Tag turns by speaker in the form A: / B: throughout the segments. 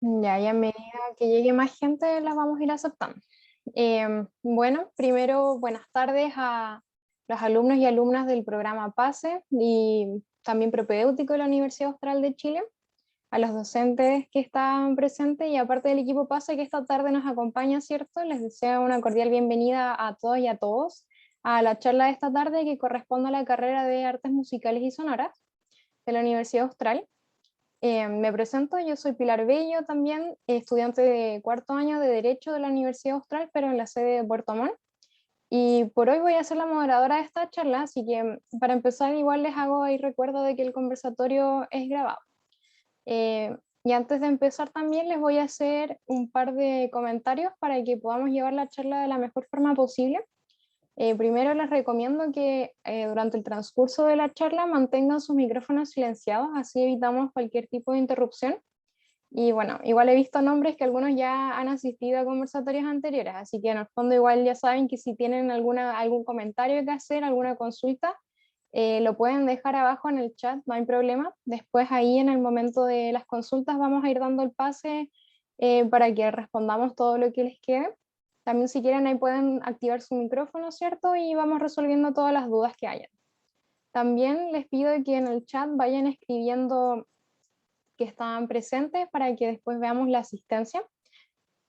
A: Ya, y a medida que llegue más gente, las vamos a ir aceptando. Bueno, primero, buenas tardes a los alumnos y alumnas del programa PASE y también propedéutico de la Universidad Austral de Chile, a los docentes que están presentes y aparte del equipo PASE que esta tarde nos acompaña, ¿cierto? Les deseo una cordial bienvenida a todos y a todos a la charla de esta tarde que corresponde a la carrera de Artes Musicales y Sonoras de la Universidad Austral. Me presento, yo soy Pilar Bello también, estudiante de cuarto año de Derecho de la Universidad Austral, pero en la sede de Puerto Montt. Y por hoy voy a ser la moderadora de esta charla, así que para empezar igual les hago ahí recuerdo de que el conversatorio es grabado. Y antes de empezar también les voy a hacer un par de comentarios para que podamos llevar la charla de la mejor forma posible. Primero les recomiendo que durante el transcurso de la charla mantengan sus micrófonos silenciados, así evitamos cualquier tipo de interrupción. Y bueno, igual he visto nombres que algunos ya han asistido a conversatorios anteriores, así que en el fondo igual ya saben que si tienen algún comentario que hacer, alguna consulta, lo pueden dejar abajo en el chat, no hay problema. Después ahí en el momento de las consultas vamos a ir dando el pase para que respondamos todo lo que les quede. También si quieren ahí pueden activar su micrófono, ¿cierto? Y vamos resolviendo todas las dudas que hayan. También les pido que en el chat vayan escribiendo que están presentes para que después veamos la asistencia.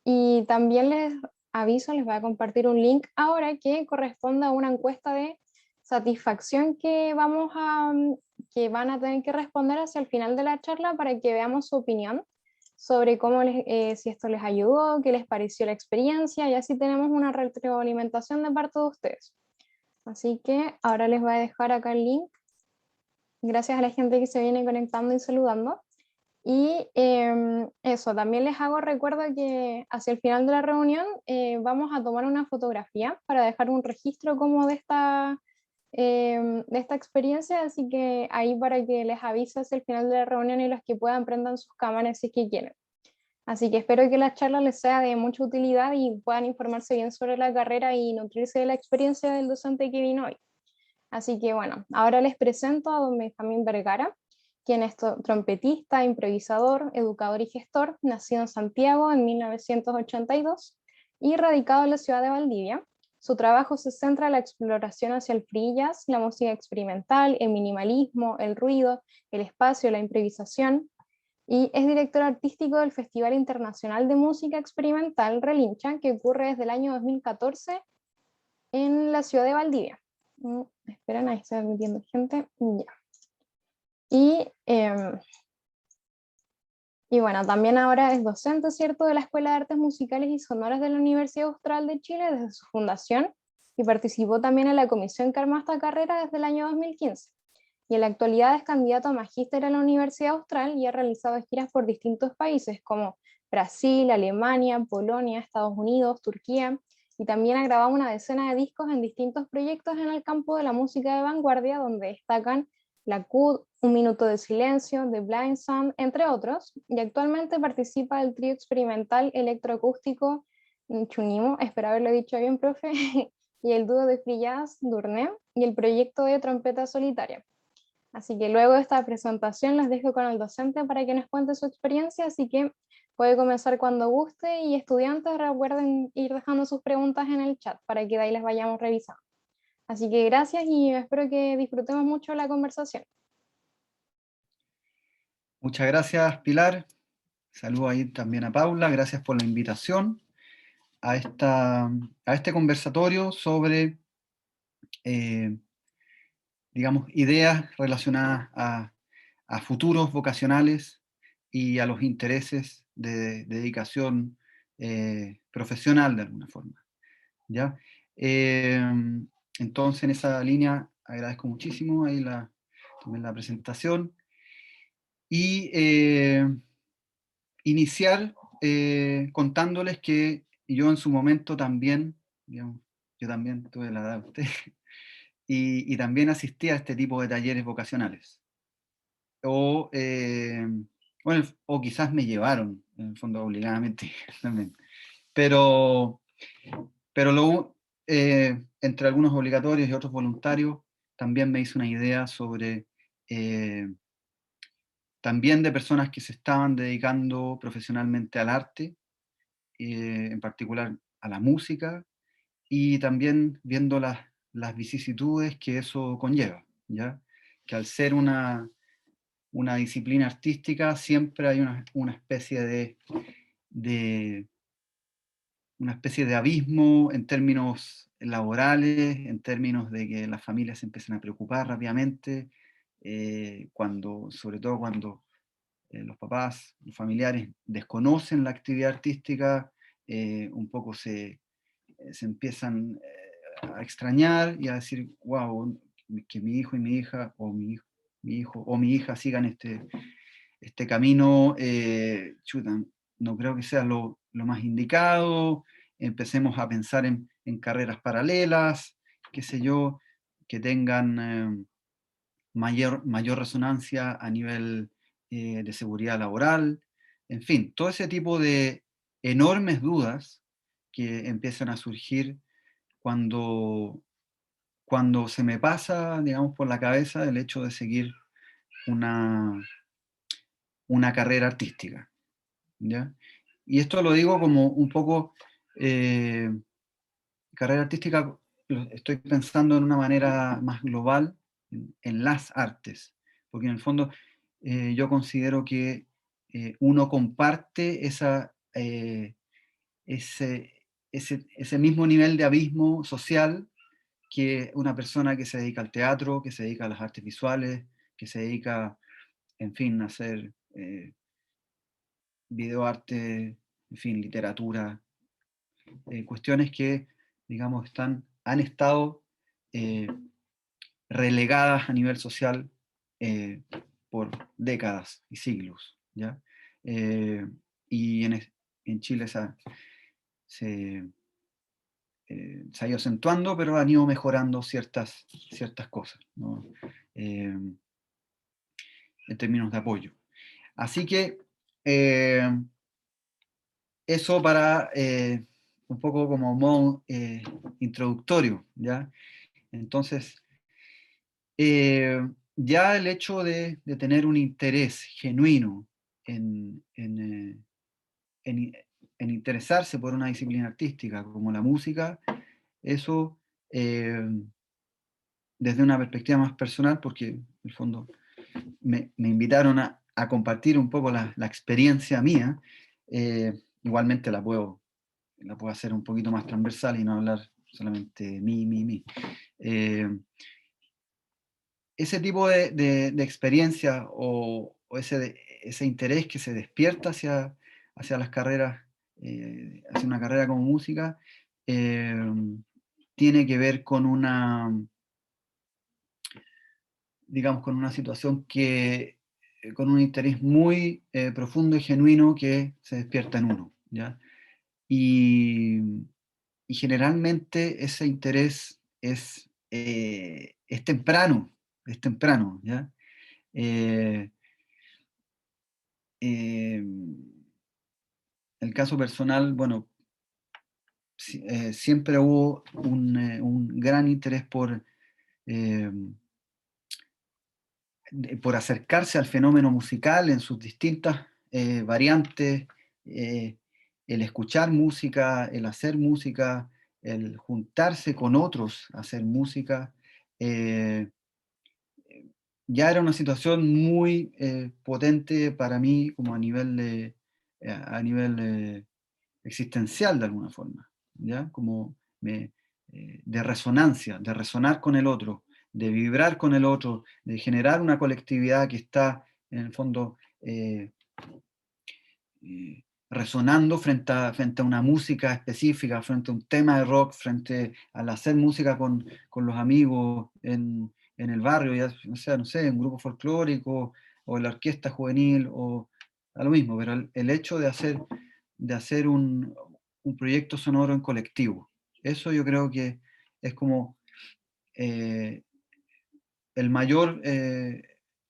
A: Y también les aviso, les voy a compartir un link ahora que corresponde a una encuesta de satisfacción que van a tener que responder hacia el final de la charla para que veamos su opinión sobre si esto les ayudó, qué les pareció la experiencia y así tenemos una retroalimentación de parte de ustedes. Así que ahora les voy a dejar acá el link. Gracias a la gente que se viene conectando y saludando. Y eso, también les hago recuerdo que hacia el final de la reunión vamos a tomar una fotografía para dejar un registro como de esta experiencia, así que ahí para que les avise hacia el final de la reunión y los que puedan prendan sus cámaras si es que quieren. Así que espero que la charla les sea de mucha utilidad y puedan informarse bien sobre la carrera y nutrirse de la experiencia del docente que vino hoy. Así que bueno, ahora les presento a don Benjamín Vergara, quien es trompetista, improvisador, educador y gestor, nacido en Santiago en 1982 y radicado en la ciudad de Valdivia. Su trabajo se centra en la exploración hacia el free jazz, la música experimental, el minimalismo, el ruido, el espacio, la improvisación, y es director artístico del Festival Internacional de Música Experimental Relincha, que ocurre desde el año 2014 en la ciudad de Valdivia. Esperan, ahí está metiendo gente. Ya. Y, eh, y bueno, también ahora es docente, ¿cierto?, de la Escuela de Artes Musicales y Sonoras de la Universidad Austral de Chile desde su fundación y participó también en la comisión que armó esta carrera desde el año 2015. Y en la actualidad es candidato a magíster en la Universidad Austral y ha realizado giras por distintos países como Brasil, Alemania, Polonia, Estados Unidos, Turquía, y también ha grabado una decena de discos en distintos proyectos en el campo de la música de vanguardia, donde destacan La CUD, Un Minuto de Silencio, The Blind Sound, entre otros, y actualmente participa del trío experimental electroacústico Chunimo, espero haberlo dicho bien, profe, y el dúo de free jazz Durné, y el proyecto de trompeta solitaria. Así que luego de esta presentación los dejo con el docente para que nos cuente su experiencia, así que puede comenzar cuando guste y estudiantes recuerden ir dejando sus preguntas en el chat para que de ahí las vayamos revisando. Así que gracias y espero que disfrutemos mucho la conversación.
B: Muchas gracias, Pilar. Saludo ahí también a Paula. Gracias por la invitación a, a este conversatorio sobre, digamos, ideas relacionadas a futuros vocacionales y a los intereses de dedicación profesional de alguna forma. ¿Ya? Eh, entonces, en esa línea, agradezco muchísimo ahí también la presentación. Y iniciar contándoles que yo en su momento también, digamos, yo también tuve la edad de usted, y también asistí a este tipo de talleres vocacionales. O, bueno, o quizás me llevaron, en el fondo, obligadamente también. Pero, entre algunos obligatorios y otros voluntarios, también me hice una idea sobre también de personas que se estaban dedicando profesionalmente al arte, en particular a la música, y también viendo las vicisitudes que eso conlleva, ¿ya? Que al ser una disciplina artística siempre hay una especie de una especie de abismo en términos laborales, en términos de que las familias se empiezan a preocupar rápidamente, sobre todo cuando los papás, los familiares desconocen la actividad artística, un poco se empiezan a extrañar y a decir, wow, que mi hijo y mi hija, o mi hijo o mi hija sigan este camino, chuta, no creo que sea lo más indicado, empecemos a pensar en carreras paralelas, qué sé yo, que tengan mayor resonancia a nivel de seguridad laboral, en fin, todo ese tipo de enormes dudas que empiezan a surgir cuando, cuando se me pasa, digamos, por la cabeza el hecho de seguir una, una carrera artística, ¿ya? Y esto lo digo como un poco, eh, carrera artística, estoy pensando en una manera más global en las artes, porque en el fondo yo considero que uno comparte ese, ese mismo nivel de abismo social que una persona que se dedica al teatro, que se dedica a las artes visuales, que se dedica, en fin, a hacer videoarte, en fin, literatura, cuestiones que, digamos, han estado eh, relegadas a nivel social eh, por décadas y siglos, ¿ya? Eh, y en Chile se, se ha ido acentuando, pero han ido mejorando ciertas cosas, ¿no? Eh, en términos de apoyo. Así que eso para un poco como modo introductorio, ¿ya? Entonces, eh, ya el hecho de tener un interés genuino en, en interesarse por una disciplina artística como la música, eso desde una perspectiva más personal, porque en el fondo me invitaron a compartir un poco la experiencia mía, igualmente la puedo hacer un poquito más transversal y no hablar solamente mí. Eh, ese tipo de experiencia o ese interés que se despierta hacia las carreras, hacia una carrera como música, eh, tiene que ver con digamos, con una situación con un interés muy profundo y genuino que se despierta en uno, ¿ya? Y, y generalmente ese interés es temprano, ¿ya? Eh, eh, el caso personal, bueno, siempre hubo un gran interés eh, por acercarse al fenómeno musical en sus distintas variantes, eh, el escuchar música, el hacer música, el juntarse con otros a hacer música, eh, ya era una situación muy potente para mí como a nivel existencial de alguna forma, ¿ya? Como de resonancia, de resonar con el otro, de vibrar con el otro, de generar una colectividad que está en el fondo resonando frente a una música específica, frente a un tema de rock, frente al hacer música con los amigos en el barrio, ya sea, no sé, un grupo folclórico o la orquesta juvenil o a lo mismo, pero el hecho de hacer un proyecto sonoro en colectivo, eso yo creo que es como eh, el mayor,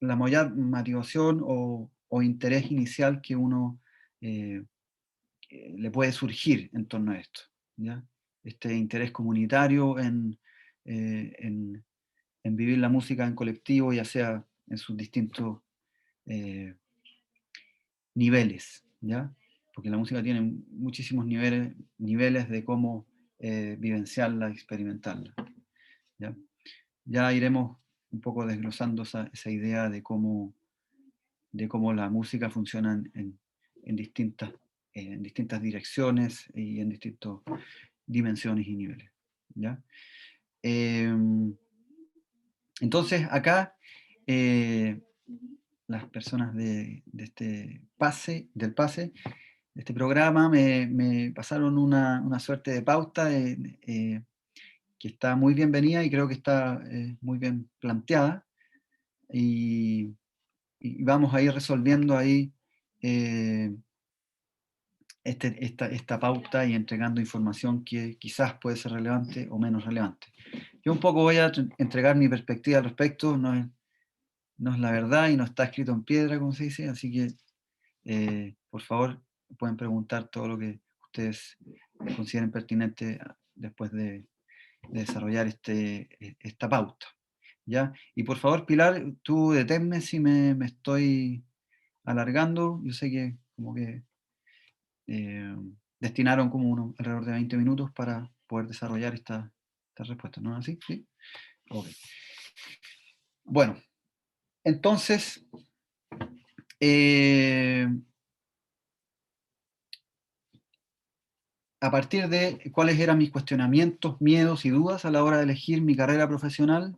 B: la mayor motivación o interés inicial que uno eh, le puede surgir en torno a esto, ¿ya? Este interés comunitario eh, en, en vivir la música en colectivo, ya sea en sus distintos niveles, ¿ya? Porque la música tiene muchísimos niveles de cómo vivenciarla, experimentarla, ¿ya? Ya iremos un poco desglosando esa idea de cómo la música funciona en distintas direcciones y en distintas dimensiones y niveles, ¿ya? Entonces, acá las personas de del pase, de este programa, me pasaron una suerte de pauta que está muy bienvenida y creo que está muy bien planteada. Y vamos a ir resolviendo ahí esta pauta y entregando información que quizás puede ser relevante o menos relevante. Yo un poco voy a entregar mi perspectiva al respecto, no es la verdad y no está escrito en piedra, como se dice, así que por favor pueden preguntar todo lo que ustedes consideren pertinente después de desarrollar esta pauta, ¿ya? Y por favor, Pilar, tú deténme si me estoy alargando. Yo sé que como que eh, destinaron como alrededor de 20 minutos para poder desarrollar esta respuesta, ¿no es así? ¿Sí? Ok. Bueno, entonces, a partir de cuáles eran mis cuestionamientos, miedos y dudas a la hora de elegir mi carrera profesional,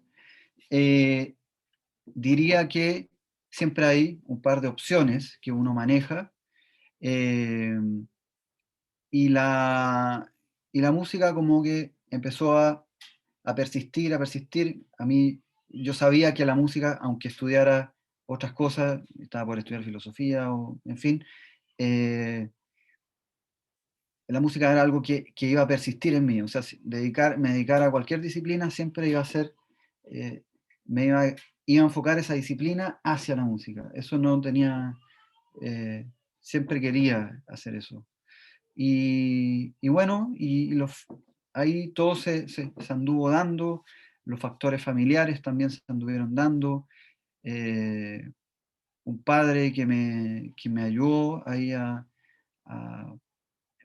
B: diría que siempre hay un par de opciones que uno maneja, eh, y la música como que empezó a persistir, a persistir. A mí, yo sabía que la música, aunque estudiara otras cosas, estaba por estudiar filosofía, o en fin, eh, la música era algo que iba a persistir en mí. O sea, si me dedicar a cualquier disciplina siempre iba a ser, eh, me iba a enfocar esa disciplina hacia la música. Eso no tenía, siempre quería hacer eso. Y bueno, ahí todo se anduvo dando, los factores familiares también se anduvieron dando, eh, un padre que me ayudó ahí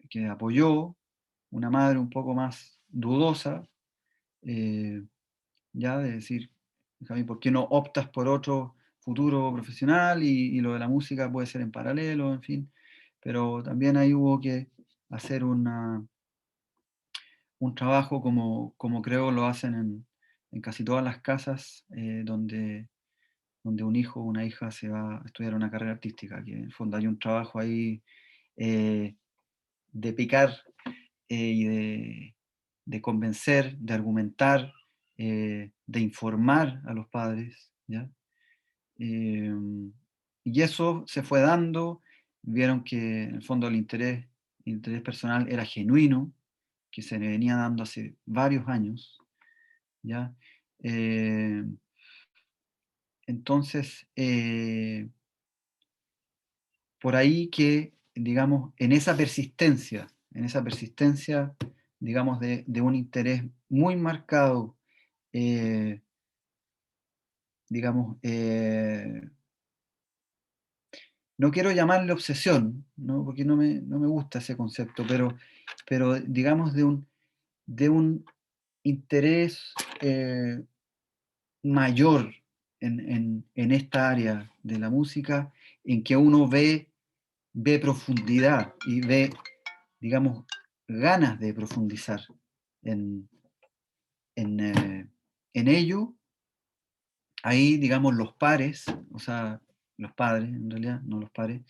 B: que apoyó, una madre un poco más dudosa, eh, ya de decir, Javi, ¿por qué no optas por otro futuro profesional y lo de la música puede ser en paralelo, en fin? Pero también ahí hubo que hacer un trabajo como creo lo hacen en casi todas las casas donde un hijo o una hija se va a estudiar una carrera artística, que en el fondo hay un trabajo ahí eh, de picar y de convencer, de argumentar, de informar a los padres, ¿ya? Eh, y eso se fue dando, vieron que en el fondo el interés personal era genuino, que se me venía dando hace varios años, ¿ya? Eh, entonces, por ahí que, digamos, en esa persistencia, digamos, de un interés muy marcado, eh, digamos, no quiero llamarle obsesión, ¿no? Porque no me gusta ese concepto, pero digamos de un interés mayor en esta área de la música, en que uno ve profundidad y ve, digamos, ganas de profundizar en, en ello. Ahí, digamos, los pares, o sea, los padres, en realidad, no los pares,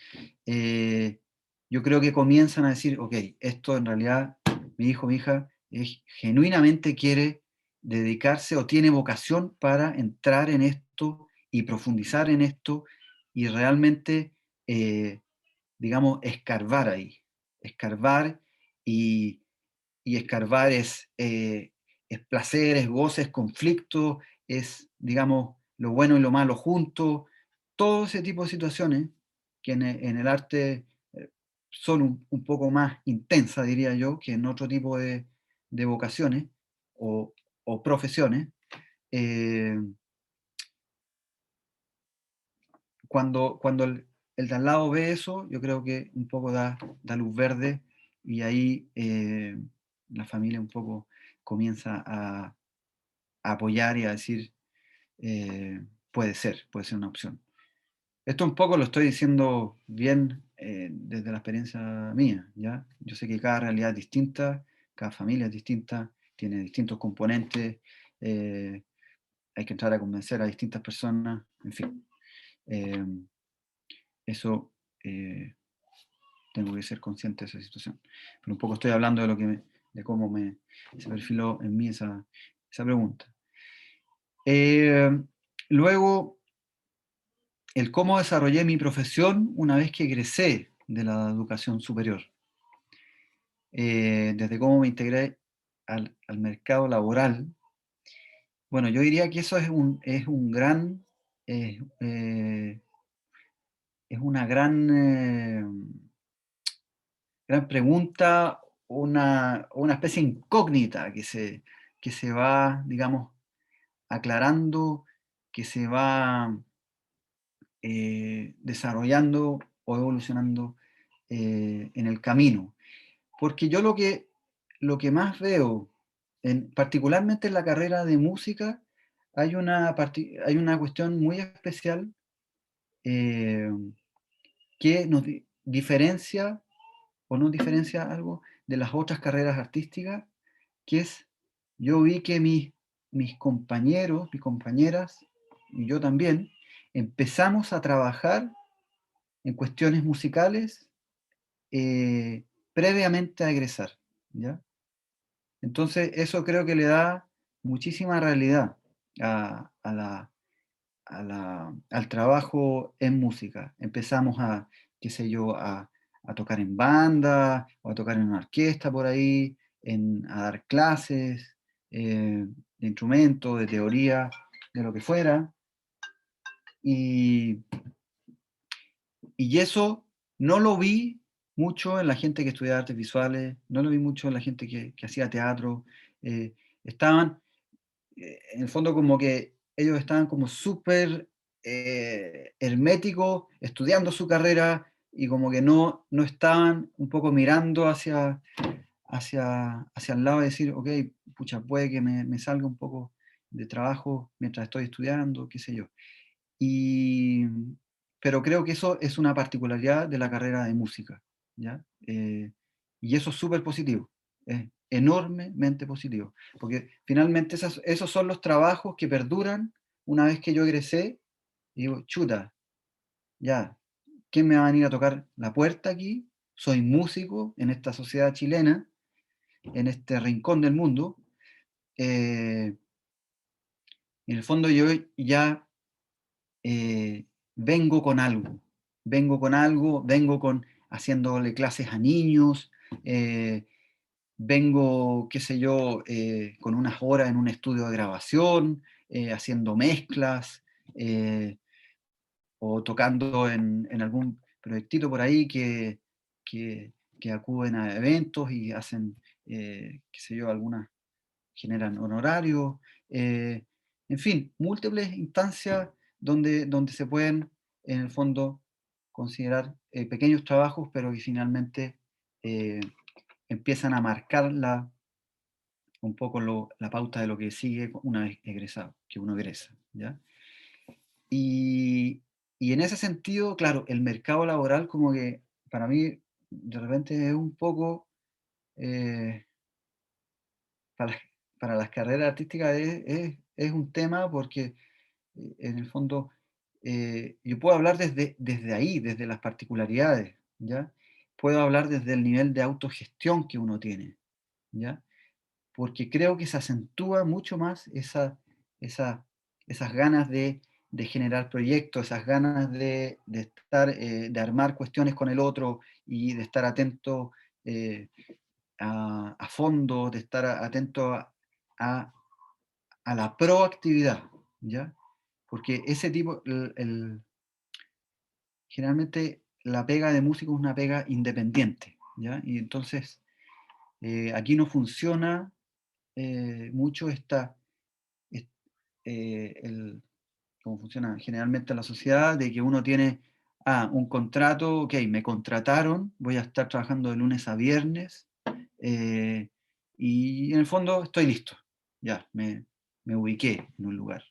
B: yo creo que comienzan a decir, ok, esto en realidad, mi hijo, mi hija, genuinamente quiere dedicarse o tiene vocación para entrar en esto y profundizar en esto y realmente, digamos, escarbar ahí. Escarbar y, y escarbar es placer, es goce, es conflicto, es, digamos, lo bueno y lo malo juntos, todo ese tipo de situaciones que en el arte son un poco más intensas, diría yo, que en otro tipo de vocaciones o, o profesiones. eh, cuando el de al lado ve eso, yo creo que un poco da luz verde, y ahí la familia un poco comienza a apoyar y a decir, puede ser una opción. Esto un poco lo estoy diciendo bien desde la experiencia mía, ¿ya? Yo sé que cada realidad es distinta, cada familia es distinta, tiene distintos componentes, hay que entrar a convencer a distintas personas, en fin. Eh, eso tengo que ser consciente de esa situación. Pero un poco estoy hablando de lo que de cómo se perfiló en mí esa pregunta. Luego, el cómo desarrollé mi profesión una vez que egresé de la educación superior. Desde cómo me integré al mercado laboral. Bueno, yo diría que eso es un gran, es una gran pregunta, una especie de incógnita que se va, digamos, aclarando, que se va desarrollando o evolucionando en el camino. Porque yo lo que más veo, particularmente en la carrera de música, hay hay una cuestión muy especial eh, que nos diferencia o no diferencia algo de las otras carreras artísticas, que es, yo vi que mis compañeros, mis compañeras, y yo también, empezamos a trabajar en cuestiones musicales previamente a egresar, ¿ya? Entonces, eso creo que le da muchísima realidad al trabajo en música. Empezamos qué sé yo, a tocar en banda, o a tocar en una orquesta por ahí, a dar clases de instrumento, de teoría, de lo que fuera. Y, y eso no lo vi mucho en la gente que estudiaba artes visuales, no lo vi mucho en la gente que hacía teatro. Estaban, en el fondo, como que ellos estaban como súper herméticos, estudiando su carrera, y como que no estaban un poco mirando hacia el lado, de decir, ok, pucha, puede que me salga un poco de trabajo mientras estoy estudiando, qué sé yo. Y, pero creo que eso es una particularidad de la carrera de música, ¿ya? Y eso es súper positivo, es enormemente positivo, porque finalmente esos son los trabajos que perduran una vez que yo egresé, y digo, chuta, ya, ¿quién me va a venir a tocar la puerta aquí? Soy músico en esta sociedad chilena, en este rincón del mundo. En el fondo yo ya eh, vengo con algo, vengo con haciéndole clases a niños, vengo, qué sé yo, con unas horas en un estudio de grabación, haciendo mezclas, o tocando en algún proyectito por ahí que acuden a eventos y hacen, qué sé yo, algunas generan honorarios, en fin, múltiples instancias donde se pueden, en el fondo, considerar pequeños trabajos, pero que finalmente eh, empiezan a marcar un poco la pauta de lo que sigue una vez egresado, que uno egresa, ¿ya? Y, y en ese sentido, claro, el mercado laboral como que para mí de repente es un poco, eh, para, para las carreras artísticas es un tema, porque en el fondo yo puedo hablar desde ahí, desde las particularidades, ¿ya? Puedo hablar desde el nivel de autogestión que uno tiene, ¿ya? Porque creo que se acentúa mucho más esa, esas ganas de generar proyectos, esas ganas de estar, de armar cuestiones con el otro, y de estar atento a fondo, de estar atento a- a la proactividad, ¿ya? Porque ese tipo, generalmente la pega de músico es una pega independiente, ¿ya? Y entonces aquí no funciona mucho es- cómo funciona generalmente la sociedad, de que uno tiene un contrato, ok, me contrataron, voy a estar trabajando de lunes a viernes, y en el fondo estoy listo, ya, me ubiqué en un lugar,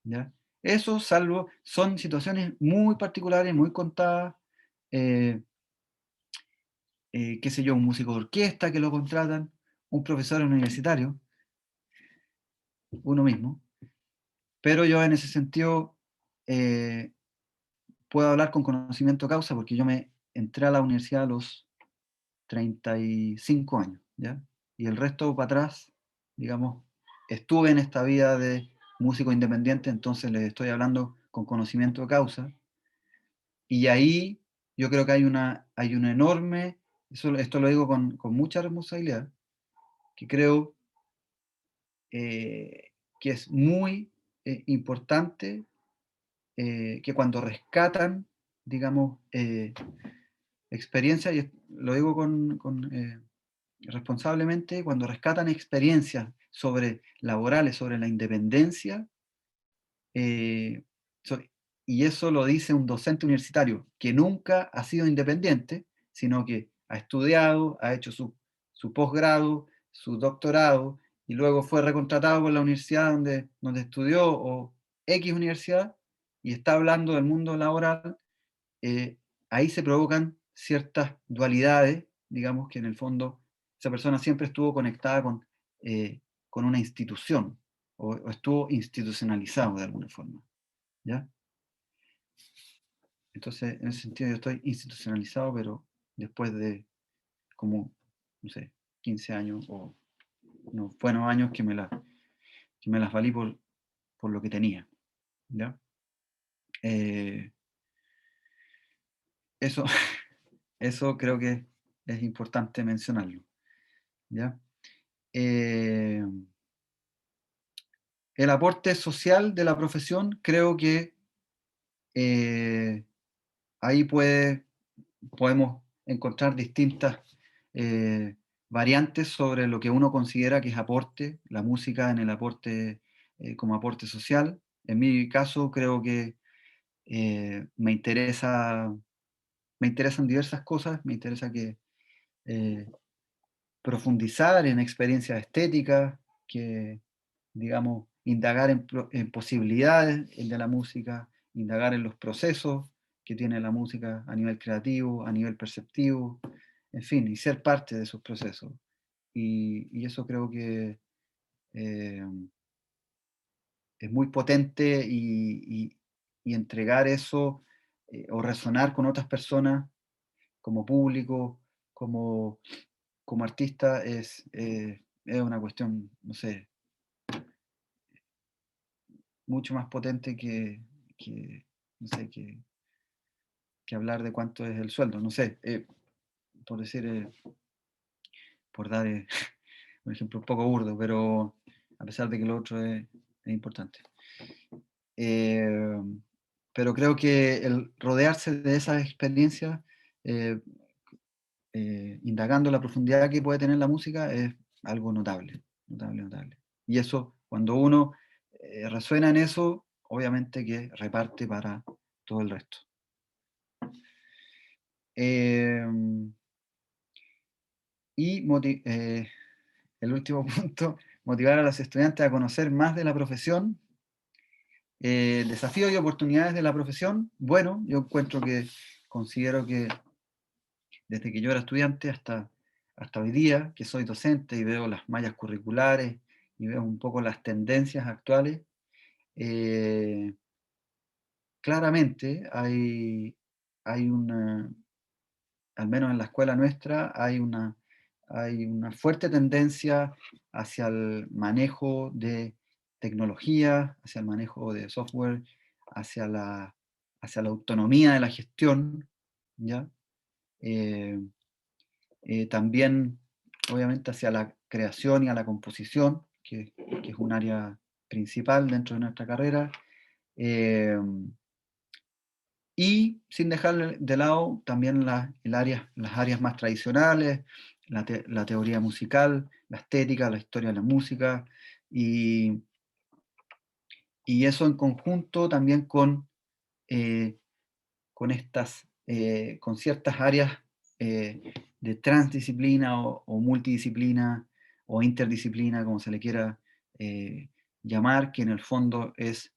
B: ¿ya? Eso, salvo, son situaciones muy particulares, muy contadas, qué sé yo, un músico de orquesta que lo contratan, un profesor universitario, uno mismo, pero yo en ese sentido puedo hablar con conocimiento de causa porque yo me entré a la universidad a los 35 años, ¿ya? Y el resto para atrás, digamos, estuve en esta vida de músico independiente, entonces les estoy hablando con conocimiento de causa, y ahí yo creo que hay una enorme, esto lo digo con mucha responsabilidad, que creo que es muy importante que cuando rescatan, digamos, experiencias, y lo digo responsablemente, cuando rescatan experiencias sobre laborales, sobre la independencia, eh, so- y eso lo dice un docente universitario que nunca ha sido independiente, sino que ha estudiado, ha hecho su posgrado, su doctorado, y luego fue recontratado por la universidad donde estudió, o X universidad, y está hablando del mundo laboral. Ahí se provocan ciertas dualidades, digamos que en el fondo esa persona siempre estuvo conectada con una institución, o estuvo institucionalizado de alguna forma, ¿ya? Entonces, en ese sentido yo estoy institucionalizado, pero después de como, no sé, 15 años o unos buenos años que me las valí por lo que tenía, ¿ya? Eh, eso, eso creo que es importante mencionarlo, ¿ya? Eh, el aporte social de la profesión, creo que eh, ahí podemos encontrar distintas eh, variantes sobre lo que uno considera que es aporte, la música en el aporte como aporte social. En mi caso, creo que me interesan diversas cosas, me interesa eh, profundizar en experiencias estéticas, que, digamos, indagar en posibilidades de la música, indagar en los procesos que tiene la música a nivel creativo, a nivel perceptivo, en fin, y ser parte de esos procesos. Y eso creo que eh, es muy potente, y entregar eso o resonar con otras personas como público, como, como artista, es una cuestión, no sé, mucho más potente no sé, que hablar de cuánto es el sueldo. No sé, por decir, por dar un ejemplo un poco burdo, pero a pesar de que lo otro es importante. Eh, pero creo que el rodearse de esas experiencias, eh, indagando la profundidad que puede tener la música, es algo notable, notable, notable. Y eso, cuando uno resuena en eso, obviamente que reparte para todo el resto. Eh, y el último punto, motivar a los estudiantes a conocer más de la profesión. Desafíos y oportunidades de la profesión. Bueno, yo considero que desde que yo era estudiante hasta hoy día, que soy docente y veo las mallas curriculares y veo un poco las tendencias actuales, eh, claramente hay una, al menos en la escuela nuestra, hay una fuerte tendencia hacia el manejo de tecnología, hacia el manejo de software, hacia hacia la autonomía de la gestión, ¿ya? Eh, También, obviamente, hacia la creación y a la composición, que es un área principal dentro de nuestra carrera. Eh, y sin dejar de lado también las áreas más tradicionales, la teoría musical, la estética, la historia de la música, y, y eso en conjunto también con con ciertas áreas de transdisciplina o multidisciplina o interdisciplina, como se le quiera llamar, que en el fondo es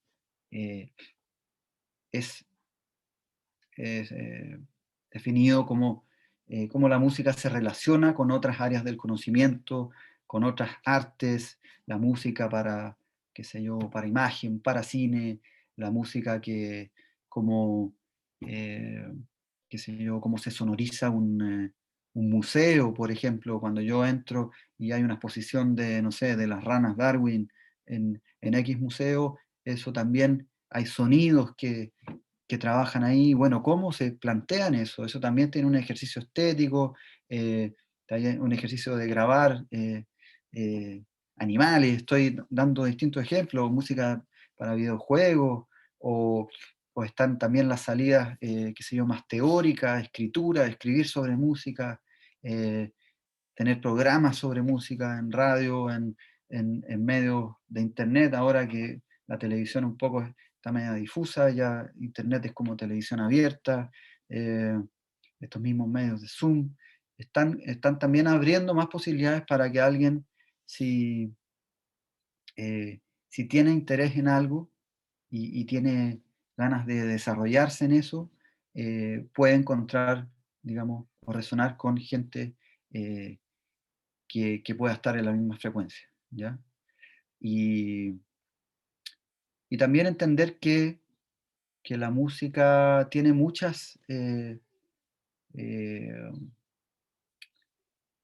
B: definido como cómo la música se relaciona con otras áreas del conocimiento, con otras artes, la música para, qué sé yo, para imagen, para cine, la música que como, eh, qué sé yo, cómo se sonoriza un museo, por ejemplo, cuando yo entro y hay una exposición de, no sé, de las ranas Darwin en X museo, eso también hay sonidos que trabajan ahí. Bueno, ¿cómo se plantean eso? Eso también tiene un ejercicio estético, también un ejercicio de grabar animales. Estoy dando distintos ejemplos, música para videojuegos, o, o están también las salidas, qué sé yo, más teóricas, escritura, escribir sobre música, eh, tener programas sobre música en radio, en medios de internet, ahora que la televisión un poco está media difusa, ya internet es como televisión abierta, eh, estos mismos medios de Zoom, están también abriendo más posibilidades para que alguien, si, si tiene interés en algo y tiene ganas de desarrollarse en eso, puede encontrar, digamos, o resonar con gente que pueda estar en la misma frecuencia, ¿ya? Y, y también entender que la música tiene eh,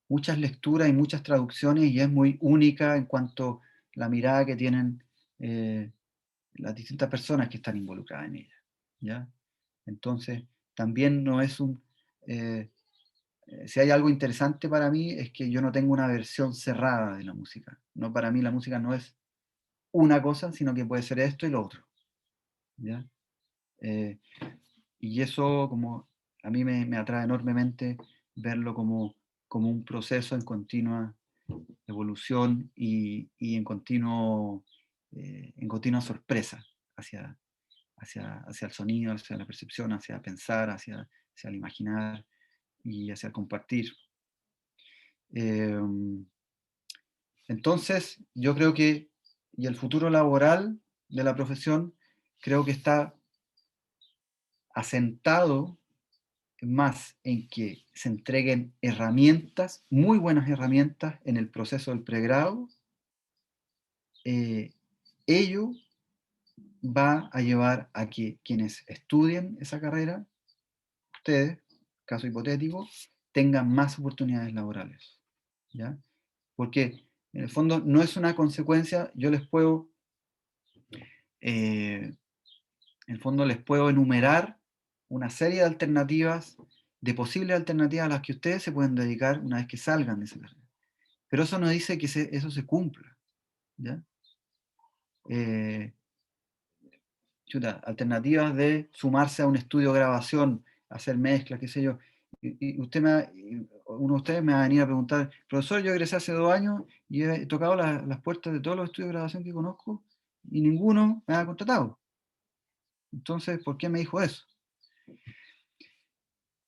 B: muchas lecturas y muchas traducciones y es muy única en cuanto a la mirada que tienen eh, las distintas personas que están involucradas en ella, ¿ya? Entonces, también no es si hay algo interesante para mí es que yo no tengo una versión cerrada de la música. No, para mí la música no es una cosa, sino que puede ser esto y lo otro, ¿ya? Eh, y eso como a mí me atrae enormemente verlo como un proceso en continua evolución y en continua sorpresa hacia el sonido, hacia la percepción, hacia pensar, hacia el imaginar y hacia el compartir. Eh, entonces, yo creo que, y el futuro laboral de la profesión, creo que está asentado más en que se entreguen herramientas, muy buenas herramientas en el proceso del pregrado. Ello va a llevar a que quienes estudien esa carrera, ustedes, caso hipotético, tengan más oportunidades laborales, ¿ya? Porque en el fondo no es una consecuencia, yo les puedo, en el fondo les puedo enumerar una serie de alternativas, de posibles alternativas a las que ustedes se pueden dedicar una vez que salgan de esa carrera. Pero eso no dice que eso se cumpla, ¿ya? Eh, Alternativas de sumarse a un estudio de grabación, hacer mezclas, qué sé yo. Uno de ustedes me va a venir a preguntar, profesor, yo egresé hace 2 años y he tocado las puertas de todos los estudios de grabación que conozco y ninguno me ha contratado. Entonces, ¿por qué me dijo eso?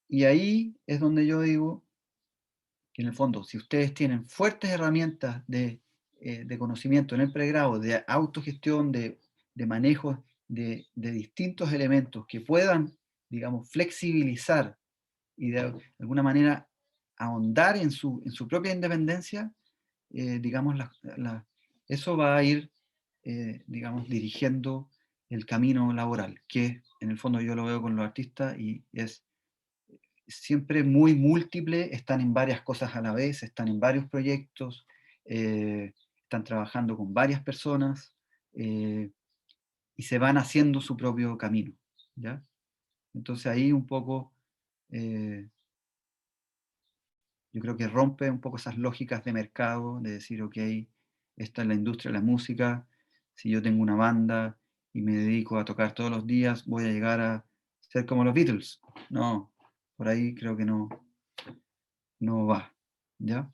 B: Y ahí es donde yo digo que en el fondo, si ustedes tienen fuertes herramientas de conocimiento en el pregrado, de autogestión, de manejo de distintos elementos que puedan, digamos, flexibilizar y de alguna manera ahondar en su propia independencia, digamos, eso va a ir, digamos, dirigiendo el camino laboral, que en el fondo yo lo veo con los artistas y es siempre muy múltiple, están en varias cosas a la vez, están en varios proyectos, están trabajando con varias personas y se van haciendo su propio camino, ¿ya? Entonces ahí un poco, eh, yo creo que rompe un poco esas lógicas de mercado, de decir, ok, esta es la industria de la música, si yo tengo una banda y me dedico a tocar todos los días, voy a llegar a ser como los Beatles. No, por ahí creo que no va, ¿ya?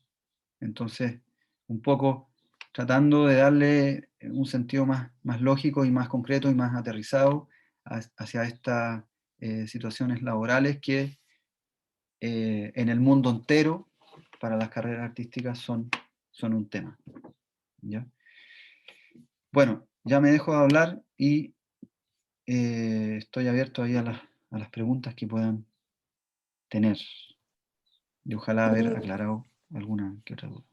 B: Entonces, un poco tratando de darle un sentido más lógico y más concreto y más aterrizado hacia situaciones laborales que en el mundo entero, para las carreras artísticas, son un tema. ¿Ya? Bueno, ya me dejo de hablar y estoy abierto ahí a las preguntas que puedan tener. Y ojalá haber aclarado alguna que otra duda.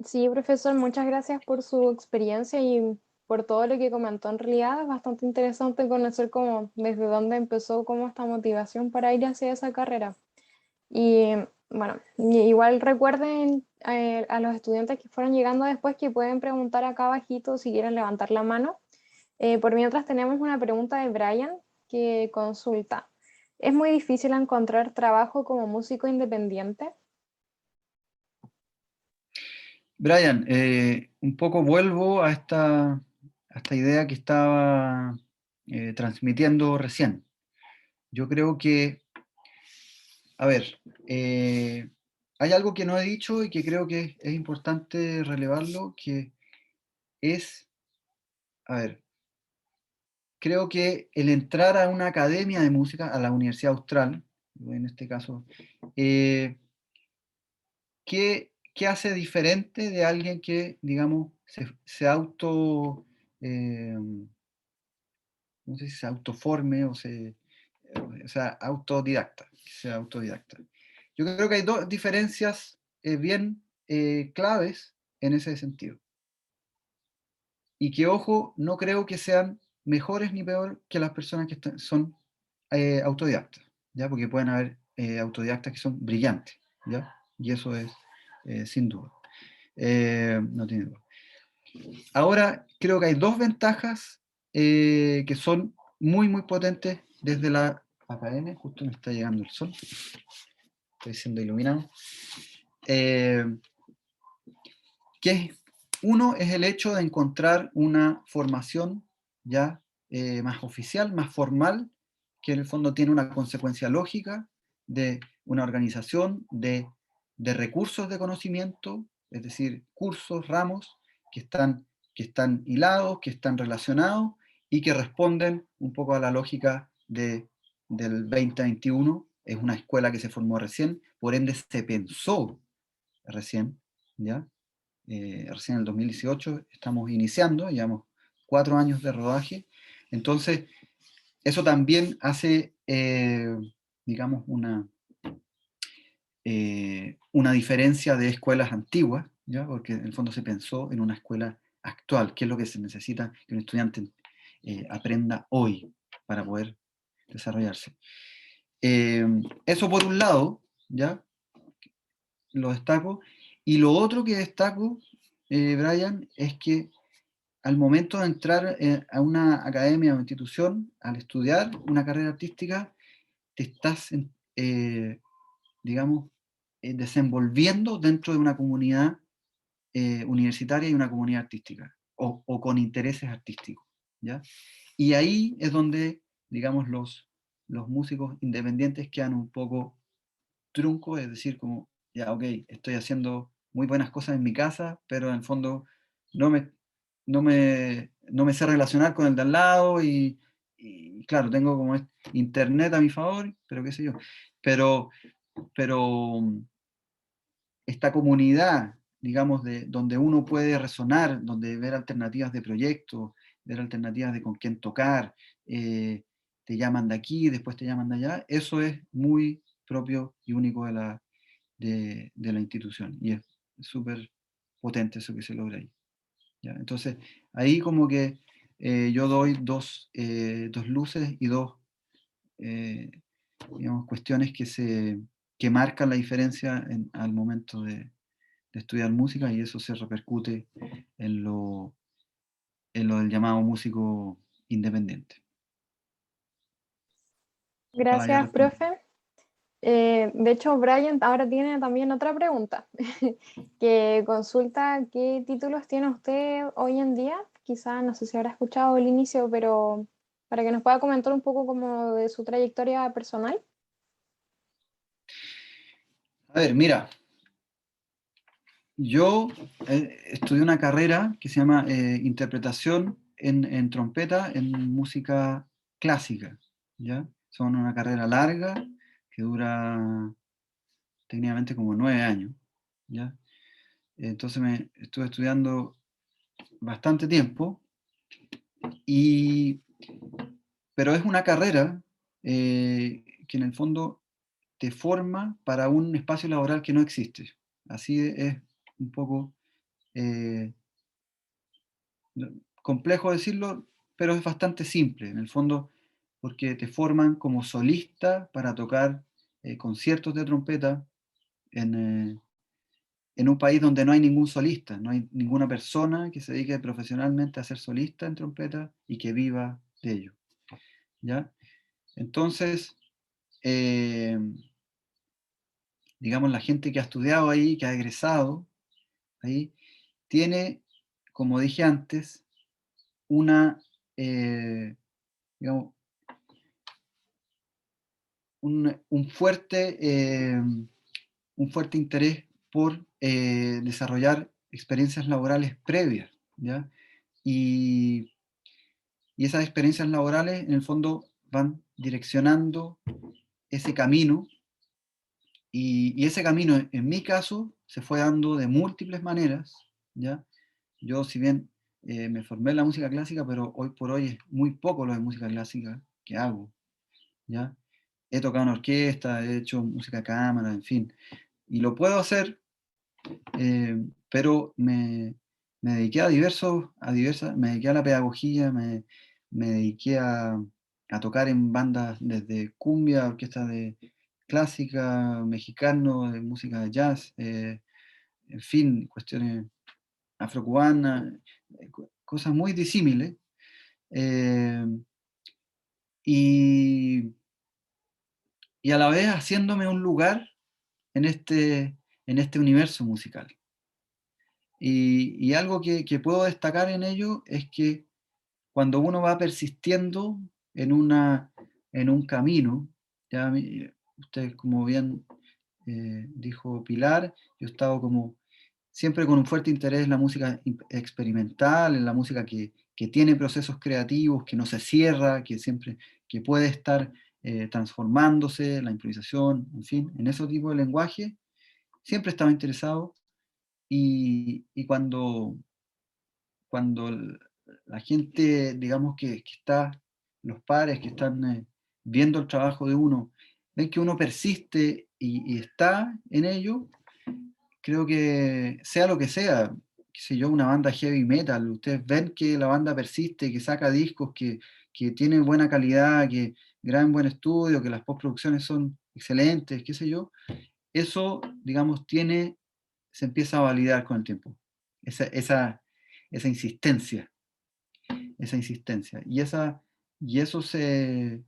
A: Sí, profesor, muchas gracias por su experiencia y por todo lo que comentó. En realidad es bastante interesante conocer cómo, desde dónde empezó, cómo esta motivación para ir hacia esa carrera. Y bueno, igual recuerden a los estudiantes que fueron llegando después que pueden preguntar acá abajito si quieren levantar la mano. Por mientras tenemos una pregunta de Brian que consulta. ¿Es muy difícil encontrar trabajo como músico independiente?
B: Brian, un poco vuelvo a esta idea que estaba transmitiendo recién. Yo creo que, a ver, hay algo que no he dicho y que creo que es importante relevarlo, que es, a ver, creo que el entrar a una academia de música, a la Universidad Austral, en este caso, ¿qué hace diferente de alguien que, digamos, se auto, no sé si se autoforme o sea, autodidacta, que sea autodidacta? Yo creo que hay dos diferencias bien claves en ese sentido. Y que, ojo, no creo que sean mejores ni peor que las personas que son autodidactas, ¿ya? Porque pueden haber autodidactas que son brillantes, ¿ya? Y eso es sin duda. No tiene duda. Ahora, creo que hay dos ventajas que son muy, muy potentes desde la academia. Justo me está llegando el sol. Estoy siendo iluminado. Uno es el hecho de encontrar una formación ya más oficial, más formal, que en el fondo tiene una consecuencia lógica de una organización de recursos de conocimiento, es decir, cursos, ramos, que están hilados, que están relacionados y que responden un poco a la lógica del 2021. Es una escuela que se formó recién, por ende se pensó recién, ¿ya? Recién en el 2018 estamos iniciando, llevamos 4 años de rodaje, entonces eso también hace, digamos, una diferencia de escuelas antiguas, ¿ya? Porque en el fondo se pensó en una escuela actual, que es lo que se necesita que un estudiante aprenda hoy para poder desarrollarse. Eso por un lado, ¿ya? Lo destaco. Y lo otro que destaco, Brian, es que al momento de entrar a una academia o institución, al estudiar una carrera artística, te estás, digamos, desenvolviendo dentro de una comunidad universitaria y una comunidad artística, o con intereses artísticos, ¿ya? Y ahí es donde, digamos, los músicos independientes quedan un poco truncos, es decir, como, ya, ok, estoy haciendo muy buenas cosas en mi casa, pero en el fondo no me, no me sé relacionar con el de al lado y claro, tengo como internet a mi favor, pero qué sé yo. Pero esta comunidad, digamos, donde uno puede resonar, donde ver alternativas de proyectos, ver alternativas de con quién tocar, te llaman de aquí, después te llaman de allá, eso es muy propio y único de la institución. Y es súper potente eso que se logra ahí. ¿Ya? Entonces, ahí como que yo doy dos luces y dos, digamos, cuestiones que marcan la diferencia al momento de estudiar música, y eso se repercute en lo del llamado músico independiente. Ojalá haya
A: Gracias,
B: respondido.
A: profe. De hecho, Brian ahora tiene también otra pregunta, que consulta qué títulos tiene usted hoy en día. Quizá no sé si habrá escuchado el inicio, pero para que nos pueda comentar un poco como de su trayectoria personal.
B: A ver, mira, yo estudié una carrera que se llama interpretación en trompeta en música clásica, ¿ya? Son una carrera larga que dura técnicamente como 9 años, ¿ya? Entonces me estuve estudiando bastante tiempo, pero es una carrera que en el fondo te forma para un espacio laboral que no existe. Así es un poco eh, complejo decirlo, pero es bastante simple, en el fondo, porque te forman como solista para tocar conciertos de trompeta en un país donde no hay ningún solista, no hay ninguna persona que se dedique profesionalmente a ser solista en trompeta y que viva de ello, ¿ya? Entonces, eh, digamos, la gente que ha estudiado ahí, que ha egresado ahí, tiene, como dije antes, una, digamos, un fuerte, un fuerte interés por desarrollar experiencias laborales previas, ¿ya? Y, y esas experiencias laborales, en el fondo, van direccionando ese camino, y ese camino, en mi caso, se fue dando de múltiples maneras, ¿ya? Yo, si bien me formé en la música clásica, pero hoy por hoy es muy poco lo de música clásica que hago, ¿ya? He tocado en orquesta, he hecho música de cámara, en fin, y lo puedo hacer, pero me dediqué me dediqué a la pedagogía, me dediqué a tocar en bandas desde cumbia, orquesta de clásica, mexicano, de música de jazz, en fin, cuestiones afrocubanas, cosas muy disímiles. eh, y, y a la vez haciéndome un lugar en en este universo musical. Y algo que puedo destacar en ello es que cuando uno va persistiendo en, en un camino, ya usted como bien dijo Pilar, yo he estado como siempre con un fuerte interés en la música experimental, en la música que tiene procesos creativos, que no se cierra, que siempre que puede estar transformándose, la improvisación, en fin, en ese tipo de lenguaje, siempre estaba interesado y cuando la gente, digamos que está, los pares que están viendo el trabajo de uno, ven que uno persiste y está en ello, creo que sea lo que sea, qué sé yo, una banda heavy metal, ustedes ven que la banda persiste, que saca discos, que tiene buena calidad, que graban buen estudio, que las postproducciones son excelentes, qué sé yo, eso, digamos, se empieza a validar con el tiempo. Esa, esa, esa insistencia, esa insistencia. Y eso se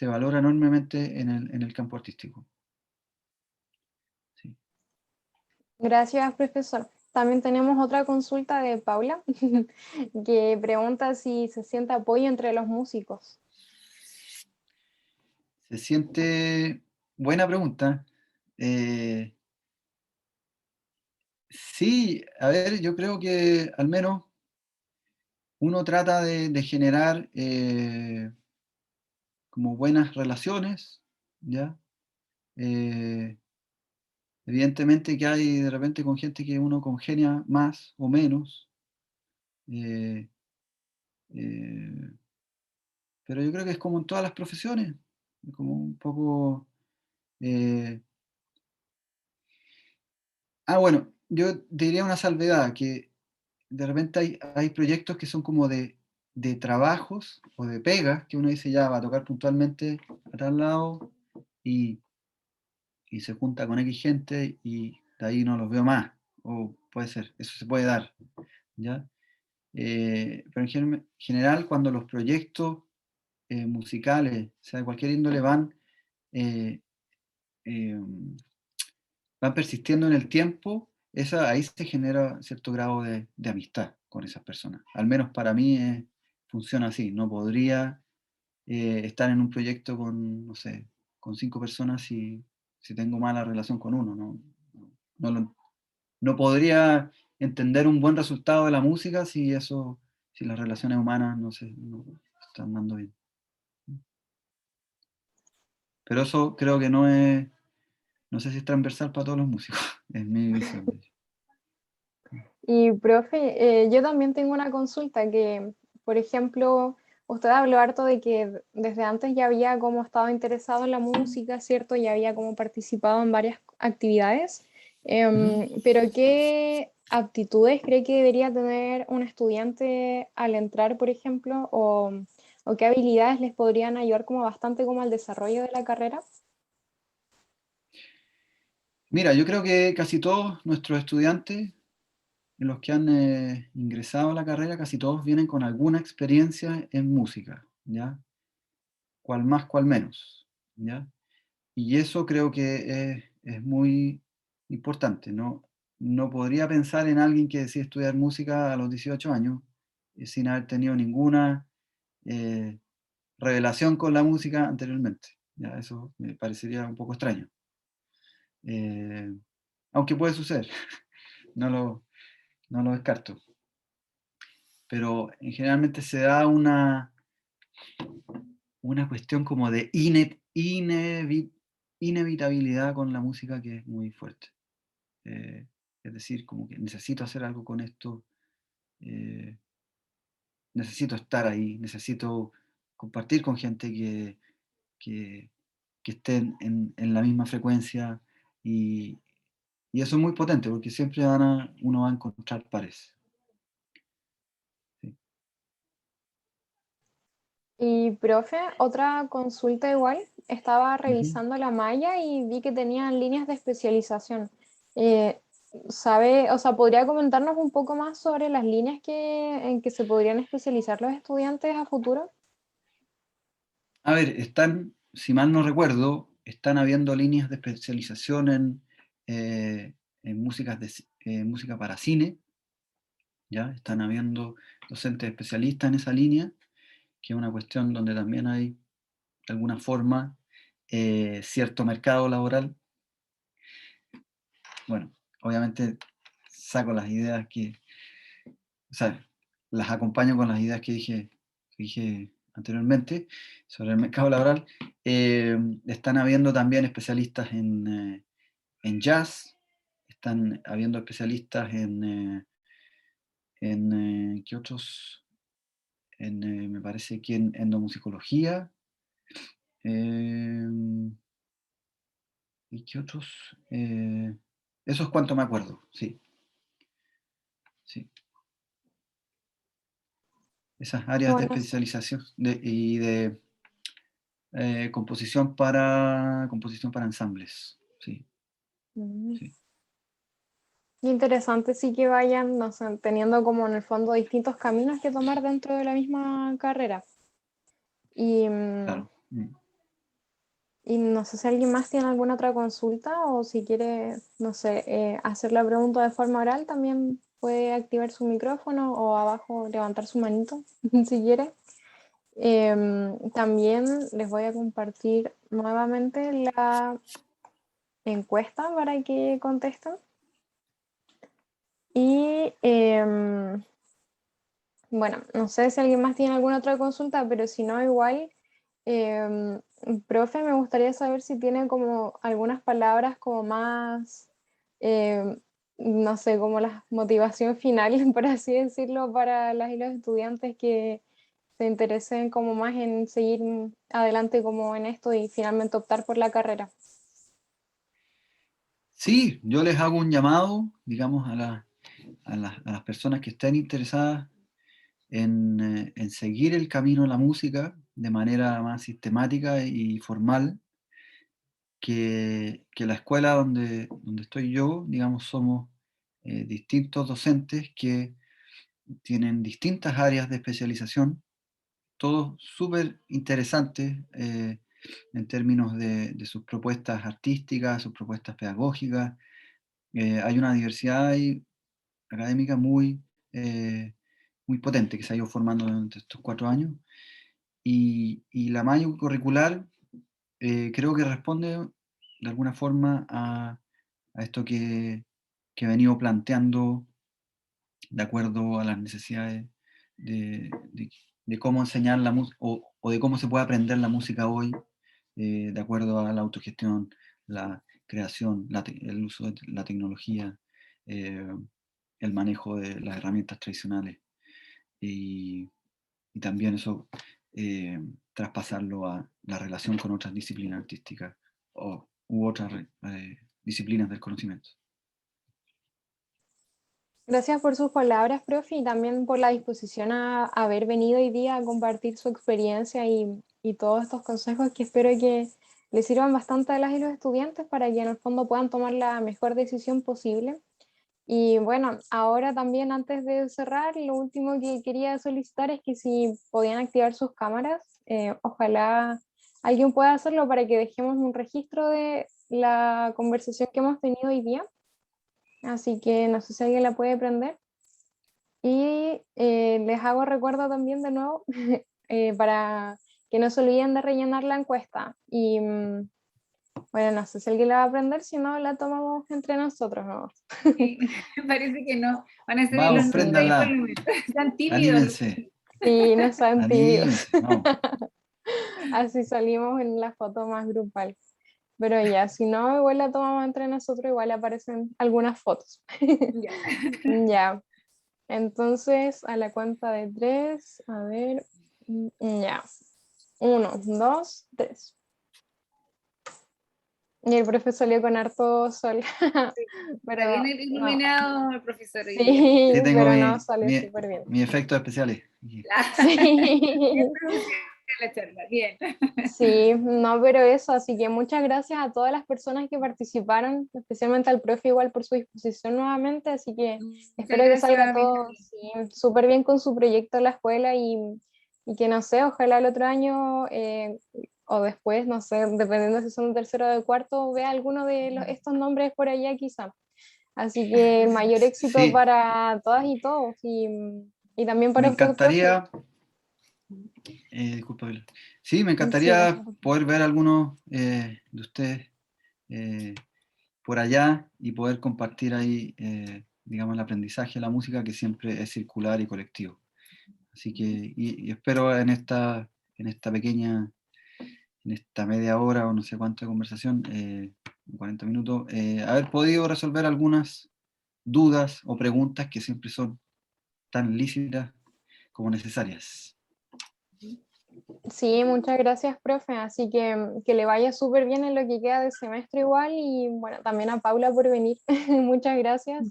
B: valora enormemente en el campo artístico. Sí.
A: Gracias, profesor. También tenemos otra consulta de Paula, que pregunta si se siente apoyo entre los músicos.
B: Se siente, buena pregunta. Eh, sí, a ver, yo creo que al menos uno trata de generar como buenas relaciones, ¿ya? Eh, Evidentemente que hay de repente con gente que uno congenia más o menos, eh, eh, pero yo creo que es como en todas las profesiones, como un poco... eh, bueno, yo diría una salvedad, que de repente hay proyectos que son como de trabajos o de pegas, que uno dice ya va a tocar puntualmente a tal lado y, y se junta con X gente y de ahí no los veo más, o puede ser, eso se puede dar, ¿ya? Pero en general, cuando los proyectos musicales, o sea, de cualquier índole, eh, eh, van persistiendo en el tiempo, ahí se genera cierto grado de amistad con esas personas. Al menos para mí funciona así. No podría estar en un proyecto con, no sé, con 5 personas si tengo mala relación con uno. No, no podría entender un buen resultado de la música si las relaciones humanas no están dando bien. Pero eso creo que no sé si es transversal para todos los músicos, es mi visión de ello.
A: Y profe, yo también tengo una consulta que, por ejemplo, usted habló harto de que desde antes ya había como estado interesado en la música, ¿cierto? Ya había como participado en varias actividades.
B: Ujú.
A: Pero ¿qué aptitudes cree que debería tener un estudiante al entrar, por ejemplo? O qué habilidades les podrían ayudar como bastante como al desarrollo de la carrera?
B: Mira, yo creo que casi todos nuestros estudiantes, los que han ingresado a la carrera, casi todos vienen con alguna experiencia en música, ¿ya? Cual más, cual menos, ¿ya? Y eso creo que es muy importante, ¿no? No podría pensar en alguien que decide estudiar música a los 18 años sin haber tenido ninguna eh, revelación con la música anteriormente. ¿Ya? Eso me parecería un poco extraño. Eh, aunque puede suceder, no no lo descarto. Pero generalmente se da una cuestión como de inevitabilidad con la música que es muy fuerte. Eh, es decir, como que necesito hacer algo con esto, eh, necesito estar ahí, necesito compartir con gente que, que estén en la misma frecuencia y, y eso es muy potente porque siempre uno va a encontrar pares. ¿Sí?
A: Y profe, otra consulta igual, estaba
B: Ujú.
A: revisando la malla y vi que tenían líneas de especialización. Eh, ¿Sabe, o sea, podría comentarnos un poco más sobre las líneas en que se podrían especializar los estudiantes a futuro?
B: A ver, si mal no recuerdo, están habiendo líneas de especialización en música para cine, ¿ya? Están habiendo docentes especialistas en esa línea, que es una cuestión donde también hay, de alguna forma, cierto mercado laboral. Bueno, obviamente saco las ideas o sea, las acompaño con las ideas que dije anteriormente sobre el mercado laboral. Están habiendo también especialistas en jazz, están habiendo especialistas ¿qué otros? Me parece que en endomusicología. eh, ¿Y qué otros? Eso es cuanto me acuerdo, sí, sí. Esas áreas de
A: Bueno,
B: especialización y de composición para ensambles, sí,
A: mm,
B: sí,
A: interesante sí que vayan, no sé, teniendo como en el fondo distintos caminos que tomar dentro de la misma carrera. Y,
B: claro. Mm.
A: y no sé si alguien más tiene alguna otra consulta o si quiere, no sé, hacer la pregunta de forma oral, también puede activar su micrófono o abajo levantar su manito si quiere. También les voy a compartir nuevamente la encuesta para que contesten. Y bueno, no sé si alguien más tiene alguna otra consulta, pero si no, igual, em, profe, me gustaría saber si tiene como algunas palabras como más, em, no sé, como la motivación final, por así decirlo, para las y los estudiantes que se interesen como más en seguir adelante como en esto y finalmente optar por la carrera.
B: Sí, yo les hago un llamado, digamos, a las personas que estén interesadas en seguir el camino de la música de manera más sistemática y formal, que la escuela donde estoy yo, digamos, somos distintos docentes que tienen distintas áreas de especialización, todos súper interesantes en términos de sus propuestas artísticas, sus propuestas pedagógicas. Hay una diversidad ahí académica muy potente que se ha ido formando durante estos 4 años. Y la malla curricular creo que responde de alguna forma a esto que he venido planteando de acuerdo a las necesidades de, de- de cómo enseñar la música o de cómo se puede aprender la música hoy de acuerdo a la autogestión, la creación, el uso de la tecnología, el manejo de las herramientas tradicionales y también eso traspasarlo a la relación con otras disciplinas artísticas u otras disciplinas del conocimiento.
A: Gracias por sus palabras, profe, y también por la disposición a haber venido hoy día a compartir su experiencia y todos estos consejos que espero que les sirvan bastante a las y los estudiantes para que en el fondo puedan tomar la mejor decisión posible. Y bueno, ahora también antes de cerrar, lo último que quería solicitar es que si podían activar sus cámaras, ojalá alguien pueda hacerlo para que dejemos un registro de la conversación que hemos tenido hoy día. Así que no sé si alguien la puede prender. Y les hago recuerdo también de nuevo para que no se olviden de rellenar la encuesta. Y bueno, no sé si alguien la va a prender, si no la tomamos entre nosotros, ¿no?
C: Sí, parece que no. Van a ser en
B: Vamos,
C: los
B: préndanla.
C: Están tímidos.
B: Anímense.
A: Sí, no sean tímidos.
B: Anímense. Vamos.
A: Así salimos en la foto más grupal. Pero ya, si no, igual la tomamos entre nosotros, igual aparecen algunas fotos.
C: Ya.
A: Ya. Entonces, a la cuenta de 3, a ver, ya. 1, 2, 3. Y el profe salió con harto sol.
C: Está bien
A: Pero no.
C: iluminado el profesor hoy día.
A: Sí,
B: Sí, tengo
A: pero no, salió súper bien.
B: mis efectos especiales.
A: Sí.
C: La charla. Bien.
A: Sí, no, pero eso, así que muchas gracias a todas las personas que participaron, especialmente al profe igual por su disposición nuevamente, así que
C: Muchas
A: espero que salga
C: gracias,
A: todo
C: Benjamín.
A: sí, súper bien con su proyecto en la escuela y que no sé, ojalá el otro año o después, no sé, dependiendo si son de tercero o de cuarto, vea alguno de estos nombres por allá quizá. Así que el mayor éxito
B: Sí,
A: para todas y todos y también
B: me
A: para usted, profe.
B: encantaría, disculpa, Bela. Sí, me
A: Sí, no se
B: encantaría
A: preocupe.
B: poder ver algunos de ustedes por allá y poder compartir ahí, digamos, el aprendizaje de la música que siempre es circular y colectivo. Así que, y espero en esta pequeña, en esta media hora o no sé cuánto de conversación, 40 minutos, haber podido resolver algunas dudas o preguntas que siempre son tan lícitas como necesarias.
A: Sí, muchas gracias, profe. Así que le vaya súper bien en lo que queda de semestre igual y bueno, también a Paula por venir. Muchas gracias.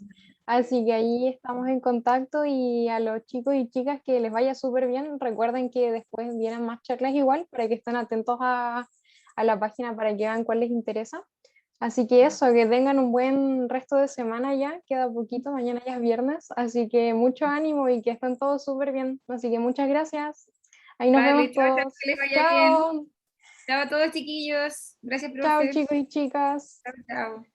A: Así que ahí estamos en contacto y a los chicos y chicas que les vaya súper bien. Recuerden que después vienen más charlas igual para que estén atentos a la página para que vean cuál les interesa. Así que eso, que tengan un buen resto de semana ya, queda poquito, mañana ya es viernes, así que mucho ánimo y que estén todos súper bien. Así que muchas gracias. Ahí nos
C: Vale,
A: vemos
C: chao, chao,
A: todos.
C: que les vaya bien.
A: Chao,
C: Chao a todos, chiquillos. Gracias,
A: chao
C: profe.
A: chicos y chicas.
C: Chao, chao.